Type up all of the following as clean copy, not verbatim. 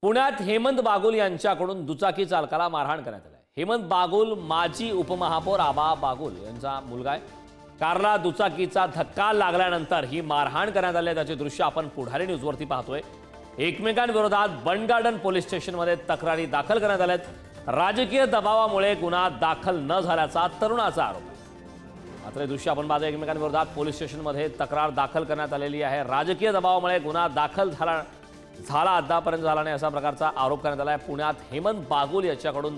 पुण्यात हेमंत बागुल यांच्याकडून दुचाकी चालकाला मारहाण करण्यात आली आहे। हेमंत बागुल माजी उपमहापौर आबा बागुल यांचा मुलगा आहे। कारला दुचाकीचा धक्का लागल्यानंतर ही मारहाण करण्यात आली आहे। त्याचे दृश्य आपण पुढारी न्यूजवरती पाहतोय। एकमेकांविरोधात बंड गार्डन पोलीस स्टेशनमध्ये तक्रारी दाखल करण्यात आल्यात। राजकीय दबावामुळे गुन्हा दाखल न झाल्याचा तरुणाचा आरोप आहे। मात्र हे दृश्य आपण पाहतोय, एकमेकांविरोधात पोलीस स्टेशनमध्ये तक्रार दाखल करण्यात आलेली आहे। राजकीय दबावामुळे गुन्हा दाखल झाला आतापर्यंत झाला नाही असा प्रकारचा आरोप करण्यात आला आहे। पुण्यात हेमंत बागुल याच्याकडून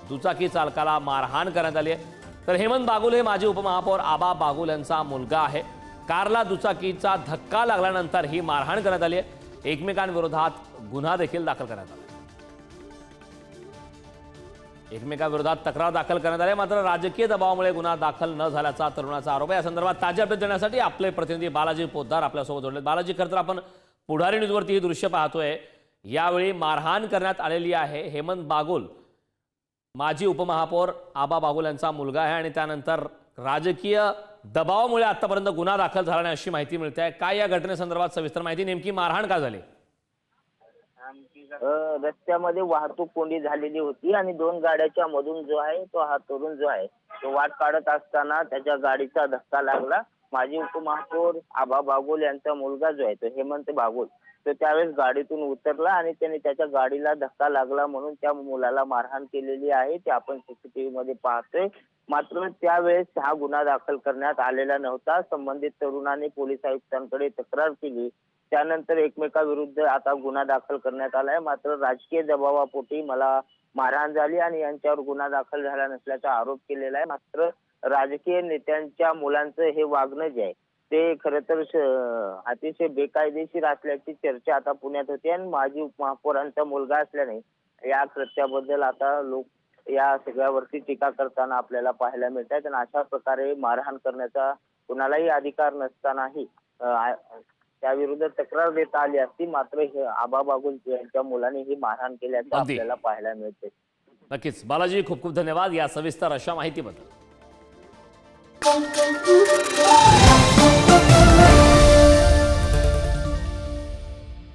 दुचाकी चालकाला मारहाण करण्यात आली आहे। तर हेमंत बागुल हे माजी उपमहापौर आबा बागुल यांचा मुलगा आहे। कारला दुचाकीचा धक्का लागल्यानंतर ही मारहाण करण्यात आली आहे। एकमेकांविरोधात गुन्हा देखील दाखल करण्यात आला। एकमेकांविरोधात तक्रार दाखल करण्यात आली, मात्र राजकीय दबावामुळे गुन्हा दाखल न झाल्याचा तरुणाचा आरोप आहे। या संदर्भात ताजे अपडेट देण्यासाठी आपले प्रतिनिधी बालाजी पोद्दार आपल्यासोबत जोडले। बालाजी, खरं तर आपण पुढारी न्यूजवरती ही दृश्य पाहतोय। यावेळी मारहाण करण्यात आलेली आहे। हेमंत बागुल माजी उपमहापौर आबा बागुल यांचा मुलगा आहे आणि त्यानंतर राजकीय दबावामुळे आतापर्यंत गुन्हा दाखल झाला नाही अशी माहिती मिळते आहे। काय या घटनेसंदर्भात सविस्तर माहिती? नेमकी मारहाण का झाली? रस्त्यामध्ये वाहतूक कोंडी झालेली होती आणि दोन गाड्याच्या मधून जो आहे तो हा तरुण जो आहे तो वाट काढत असताना त्याच्या गाडीचा धक्का लागला। माजी उपमहापौर आबा बागुल यांचा मुलगा जो आहे तो हेमंत बागुल तो त्यावेळेस गाडीतून उतरला आणि त्याने त्याच्या गाडीला धक्का लागला म्हणून त्या मुलाला मारहाण केलेली आहे। ते आपण सीसीटीव्ही मध्ये पाहतोय। मात्र त्यावेळेस हा गुन्हा दाखल करण्यात आलेला नव्हता। संबंधित तरुणाने पोलीस आयुक्तांकडे तक्रार केली, त्यानंतर एकमेकाविरुद्ध आता गुन्हा दाखल करण्यात आलाय। मात्र राजकीय दबावापोटी मला मारहाण झाली आणि यांच्यावर गुन्हा दाखल झाला नसल्याचा आरोप केलेला आहे। मात्र राजकीय नेत्यांच्या मुलांचं हे वागणं जे आहे ते खरं तर अतिशय बेकायदेशीर असल्याची चर्चा आता पुण्यात होती आणि माजी उपमहापौरांचा मुलगा असल्याने या कृत्याबद्दल आता लोक या सगळ्यावरती टीका करताना आपल्याला पाहायला मिळतात। आणि अशा प्रकारे मारहाण करण्याचा कुणालाही अधिकार नसतानाही त्याविरुद्ध तक्रार देता आली असती, मात्र हे आबा बागुल यांच्या मुलाने ही मारहाण केल्याचं आपल्याला पाहायला मिळते। नक्कीच बालाजी, खूप खूप धन्यवाद या सविस्तर अशा माहितीबद्दल।